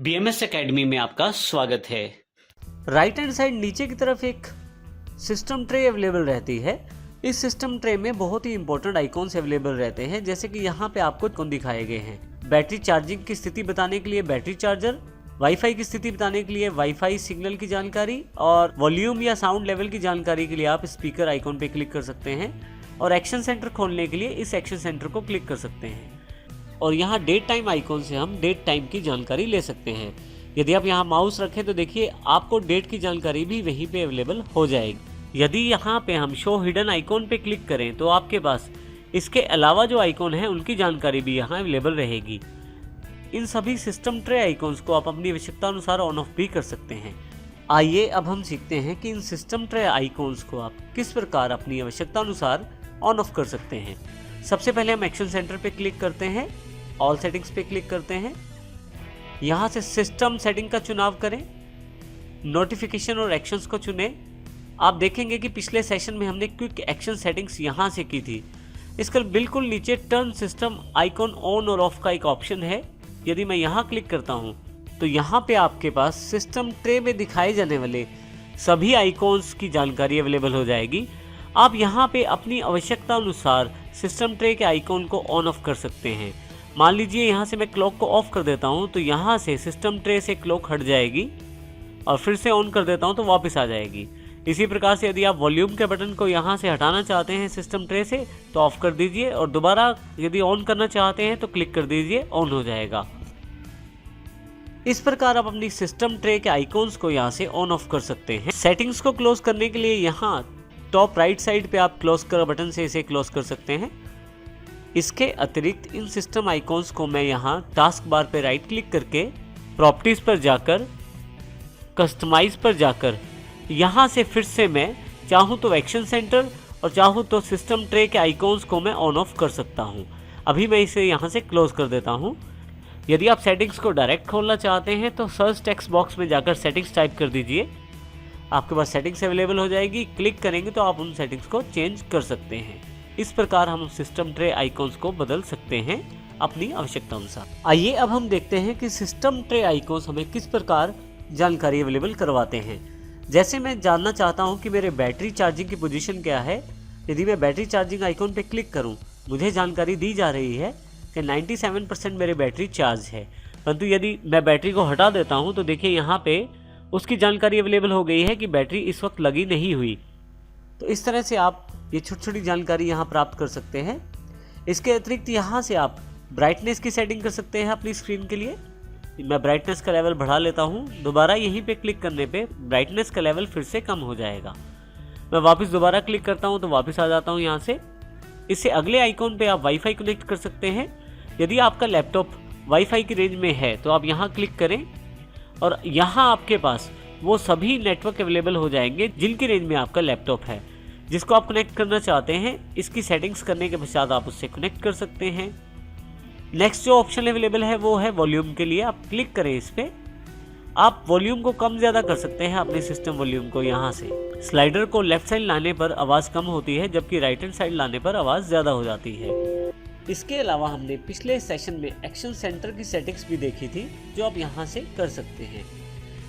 BMS academy में आपका स्वागत है। राइट हैंड साइड नीचे की तरफ एक सिस्टम ट्रे अवेलेबल रहती है। इस सिस्टम ट्रे में बहुत ही इंपॉर्टेंट आइकॉन्स अवेलेबल रहते हैं, जैसे कि यहाँ पे आपको आइकॉन दिखाए गए हैं। बैटरी चार्जिंग की स्थिति बताने के लिए बैटरी चार्जर, वाईफाई की स्थिति बताने के लिए वाईफाई सिग्नल की जानकारी, और वॉल्यूम या साउंड लेवल की जानकारी के लिए आप स्पीकर आइकॉन पे क्लिक कर सकते हैं, और एक्शन सेंटर खोलने के लिए इस एक्शन सेंटर को क्लिक कर सकते हैं। और यहाँ डेट टाइम आइकॉन से हम डेट टाइम की जानकारी ले सकते हैं। यदि आप यहाँ माउस रखें तो देखिए आपको डेट की जानकारी भी वहीं पे अवेलेबल हो जाएगी। यदि यहाँ पे हम शो हिडन आइकॉन पे क्लिक करें तो आपके पास इसके अलावा जो आइकॉन है उनकी जानकारी भी यहाँ अवेलेबल रहेगी। इन सभी सिस्टम ट्रे आइकॉन्स को आप अपनी आवश्यकता अनुसार ऑन ऑफ भी कर सकते हैं। आइए अब हम सीखते हैं कि इन सिस्टम ट्रे आइकॉन्स को आप किस प्रकार अपनी आवश्यकता अनुसार ऑन ऑफ कर सकते हैं। सबसे पहले हम एक्शन सेंटर पे क्लिक करते हैं, ऑल सेटिंग्स पे क्लिक करते हैं। यहाँ से सिस्टम सेटिंग का चुनाव करें, नोटिफिकेशन और एक्शंस को चुनें। आप देखेंगे कि पिछले सेशन में हमने क्विक एक्शन सेटिंग्स यहाँ से की थी। इसके बिल्कुल नीचे टर्न सिस्टम आइकॉन ऑन और ऑफ का एक ऑप्शन है। यदि मैं यहाँ क्लिक करता हूँ तो यहाँ पे आपके पास सिस्टम ट्रे में दिखाए जाने वाले सभी आइकॉन्स की जानकारी अवेलेबल हो जाएगी। आप यहाँ पे अपनी आवश्यकता अनुसार सिस्टम ट्रे के आइकॉन को ऑन ऑफ कर सकते हैं। मान लीजिए यहाँ से मैं क्लॉक को ऑफ कर देता हूँ तो यहाँ से सिस्टम ट्रे से क्लॉक हट जाएगी, और फिर से ऑन कर देता हूँ तो वापस आ जाएगी। इसी प्रकार से यदि आप वॉल्यूम के बटन को यहाँ से हटाना चाहते हैं सिस्टम ट्रे से तो ऑफ कर दीजिए, और दोबारा यदि ऑन करना चाहते हैं तो क्लिक कर दीजिए, ऑन हो जाएगा। इस प्रकार आप अपनी सिस्टम ट्रे के आइकॉन्स को यहाँ से ऑन ऑफ कर सकते हैं। सेटिंग्स को क्लोज करने के लिए यहाँ टॉप राइट साइड पे आप क्लोज कर बटन से इसे क्लोज कर सकते हैं। इसके अतिरिक्त इन सिस्टम आइकॉन्स को मैं यहाँ टास्क बार पे राइट क्लिक करके प्रॉपर्टीज पर जाकर कस्टमाइज पर जाकर यहाँ से फिर से मैं चाहूँ तो एक्शन सेंटर और चाहूँ तो सिस्टम ट्रे के आइकॉन्स को मैं ऑन ऑफ कर सकता हूँ। अभी मैं इसे यहाँ से क्लोज कर देता हूँ। यदि आप सेटिंग्स को डायरेक्ट खोलना चाहते हैं तो सर्च टेक्स्ट बॉक्स में जाकर सेटिंग्स टाइप कर दीजिए, आपके पास सेटिंग्स अवेलेबल हो जाएगी। क्लिक करेंगे तो आप उन सेटिंग्स को चेंज कर सकते हैं। इस प्रकार हम सिस्टम ट्रे आइकॉन्स को बदल सकते हैं अपनी आवश्यकता अनुसार। आइए अब हम देखते हैं कि सिस्टम ट्रे आइकॉन्स हमें किस प्रकार जानकारी अवेलेबल करवाते हैं। जैसे मैं जानना चाहता हूं कि मेरे बैटरी चार्जिंग की पोजीशन क्या है। यदि मैं बैटरी चार्जिंग आइकॉन पे क्लिक करूं, मुझे जानकारी दी जा रही है कि 97% मेरी बैटरी चार्ज है। परंतु यदि मैं बैटरी को हटा देता हूं तो देखिए यहाँ पे उसकी जानकारी अवेलेबल हो गई है कि बैटरी इस वक्त लगी नहीं हुई। तो इस तरह से आप ये छोटी छोटी जानकारी यहाँ प्राप्त कर सकते हैं। इसके अतिरिक्त यहाँ से आप ब्राइटनेस की सेटिंग कर सकते हैं अपनी स्क्रीन के लिए। मैं ब्राइटनेस का लेवल बढ़ा लेता हूँ। दोबारा यहीं पे क्लिक करने पे ब्राइटनेस का लेवल फिर से कम हो जाएगा। मैं वापस दोबारा क्लिक करता हूँ तो वापस आ जाता हूँ यहाँ से। इससे अगले आइकॉन पे आप वाईफाई कनेक्ट कर सकते हैं। यदि आपका लैपटॉप वाईफाई की रेंज में है तो आप यहाँ क्लिक करें, और यहाँ आपके पास वो सभी नेटवर्क अवेलेबल हो जाएंगे जिनकी रेंज में आपका लैपटॉप है, जिसको आप कनेक्ट करना चाहते हैं। इसकी सेटिंग्स करने के पश्चात आप उससे कनेक्ट कर सकते हैं। नेक्स्ट जो ऑप्शन अवेलेबल है वो है वॉल्यूम के लिए। आप क्लिक करें इस पे, आप वॉल्यूम को कम ज़्यादा कर सकते हैं अपने सिस्टम वॉल्यूम को। यहाँ से स्लाइडर को लेफ्ट साइड लाने पर आवाज़ कम होती है, जबकि राइट हैंड साइड लाने पर आवाज़ ज़्यादा हो जाती है। इसके अलावा हमने पिछले सेशन में एक्शन सेंटर की सेटिंग्स भी देखी थी, जो आप यहाँ से कर सकते हैं।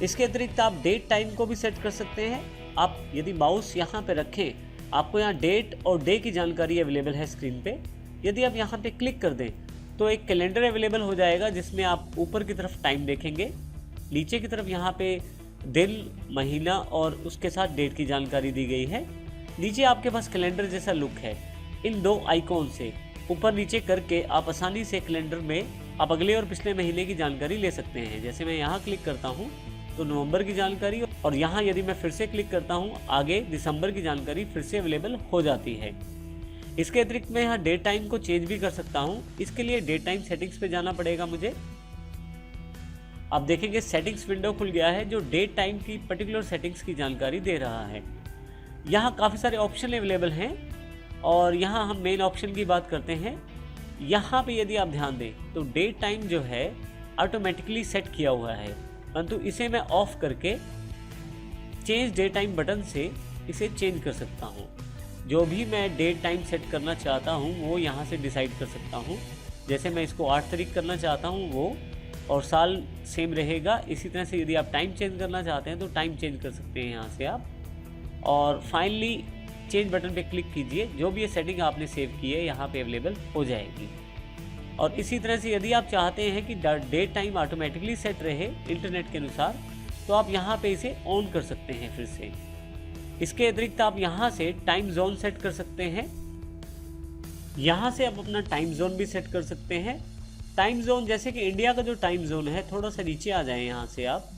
इसके अतिरिक्त आप डेट टाइम को भी सेट कर सकते हैं। आप यदि माउस यहाँ पे रखें, आपको यहाँ डेट और डे की जानकारी अवेलेबल है स्क्रीन पे। यदि आप यहाँ पे क्लिक कर दें तो एक कैलेंडर अवेलेबल हो जाएगा, जिसमें आप ऊपर की तरफ टाइम देखेंगे, नीचे की तरफ यहाँ पे दिन, महीना और उसके साथ डेट की जानकारी दी गई है। नीचे आपके पास कैलेंडर जैसा लुक है। इन दो आइकॉन से ऊपर नीचे करके आप आसानी से कैलेंडर में आप अगले और पिछले महीने की जानकारी ले सकते हैं। जैसे मैं यहाँ क्लिक करता हूँ तो नवंबर की जानकारी, और यहाँ यदि मैं फिर से क्लिक करता हूँ आगे दिसंबर की जानकारी फिर से अवेलेबल हो जाती है। इसके अतिरिक्त मैं यहाँ डेट टाइम को चेंज भी कर सकता हूँ। इसके लिए डेट टाइम सेटिंग्स पे जाना पड़ेगा मुझे। आप देखेंगे सेटिंग्स विंडो खुल गया है, जो डेट टाइम की पर्टिकुलर सेटिंग्स की जानकारी दे रहा है। यहाँ काफ़ी सारे ऑप्शन अवेलेबल हैं, और यहाँ हम मेन ऑप्शन की बात करते हैं। यहाँ पे यदि आप ध्यान दें तो डेट टाइम जो है ऑटोमेटिकली सेट किया हुआ है, परंतु इसे मैं ऑफ करके चेंज डेट टाइम बटन से इसे चेंज कर सकता हूँ। जो भी मैं डेट टाइम सेट करना चाहता हूँ वो यहाँ से डिसाइड कर सकता हूँ। जैसे मैं इसको 8 तारीख करना चाहता हूँ, वो और साल सेम रहेगा। इसी तरह से यदि आप टाइम चेंज करना चाहते हैं तो टाइम चेंज कर सकते हैं यहाँ से आप। और फाइनली चेंज बटन पे क्लिक कीजिए, जो भी ये सेटिंग आपने सेव की है यहाँ पे अवेलेबल हो जाएगी। और इसी तरह से यदि आप चाहते हैं कि डेट टाइम ऑटोमेटिकली सेट रहे इंटरनेट के अनुसार, तो आप यहाँ पे इसे ऑन कर सकते हैं फिर से। इसके अतिरिक्त आप यहाँ से टाइम जोन सेट कर सकते हैं। यहाँ से आप अपना टाइम जोन भी सेट कर सकते हैं। टाइम जोन जैसे कि इंडिया का जो टाइम जोन है, थोड़ा सा नीचे आ जाए यहाँ से आप।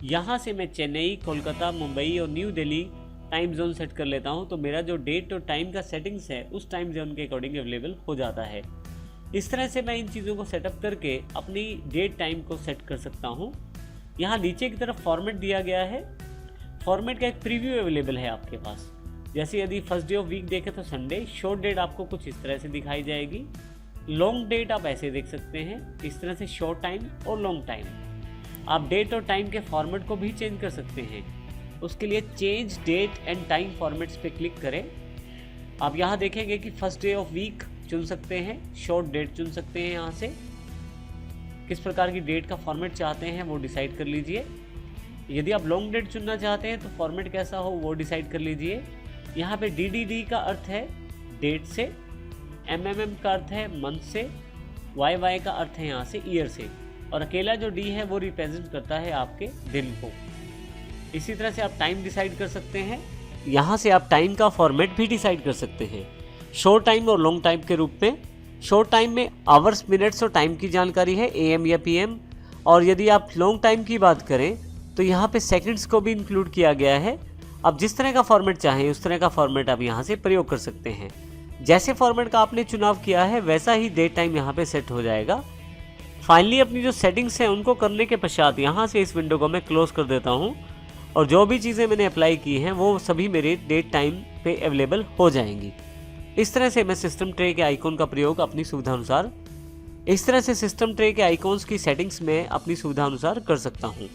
यहाँ से मैं चेन्नई, कोलकाता, मुंबई और new Delhi time zone set कर लेता हूँ, तो मेरा जो डेट और टाइम का सेटिंग्स है उस टाइम जोन के अकॉर्डिंग अवेलेबल हो जाता है। इस तरह से मैं इन चीज़ों को सेटअप करके अपनी डेट टाइम को सेट कर सकता हूँ। यहाँ नीचे की तरफ फॉर्मेट दिया गया है। फॉर्मेट का एक प्रीव्यू अवेलेबल है आपके पास। जैसे यदि फर्स्ट डे ऑफ वीक देखें तो संडे, शॉर्ट डेट आपको कुछ इस तरह से दिखाई जाएगी। लॉन्ग डेट आप ऐसे देख सकते हैं, इस तरह से शॉर्ट टाइम और लॉन्ग टाइम। आप डेट और टाइम के फॉर्मेट को भी चेंज कर सकते हैं। उसके लिए change date and time formats पे क्लिक करें। आप यहाँ देखेंगे कि फर्स्ट डे ऑफ वीक चुन सकते हैं, शॉर्ट डेट चुन सकते हैं। यहाँ से किस प्रकार की डेट का फॉर्मेट चाहते हैं वो डिसाइड कर लीजिए। यदि आप लॉन्ग डेट चुनना चाहते हैं तो फॉर्मेट कैसा हो वो डिसाइड कर लीजिए। यहाँ पे DDD का अर्थ है डेट से, MMM का अर्थ है मंथ से, YY का अर्थ है यहाँ से ईयर से, और अकेला जो D है वो रिप्रेजेंट करता है आपके दिन को। इसी तरह से आप टाइम डिसाइड कर सकते हैं। यहाँ से आप टाइम का फॉर्मेट भी डिसाइड कर सकते हैं, शॉर्ट टाइम और लॉन्ग टाइम के रूप में। शॉर्ट टाइम में आवर्स, मिनट्स और टाइम की जानकारी है, AM या PM। और यदि आप लॉन्ग टाइम की बात करें तो यहाँ पे सेकंड्स को भी इंक्लूड किया गया है। आप जिस तरह का फॉर्मेट चाहें उस तरह का फॉर्मेट आप यहाँ से प्रयोग कर सकते हैं। जैसे फॉर्मेट का आपने चुनाव किया है वैसा ही डेट टाइम यहाँ पे सेट हो जाएगा। फाइनली अपनी जो सेटिंग्स हैं उनको करने के पश्चात यहाँ से इस विंडो को मैं क्लोज कर देता हूँ, और जो भी चीज़ें मैंने अप्लाई की हैं वो सभी मेरे डेट टाइम पे अवेलेबल हो जाएंगी। इस तरह से मैं सिस्टम ट्रे के आइकॉन का प्रयोग अपनी सुविधा अनुसार, इस तरह से सिस्टम ट्रे के आइकॉन्स की सेटिंग्स में अपनी सुविधा अनुसार कर सकता हूँ।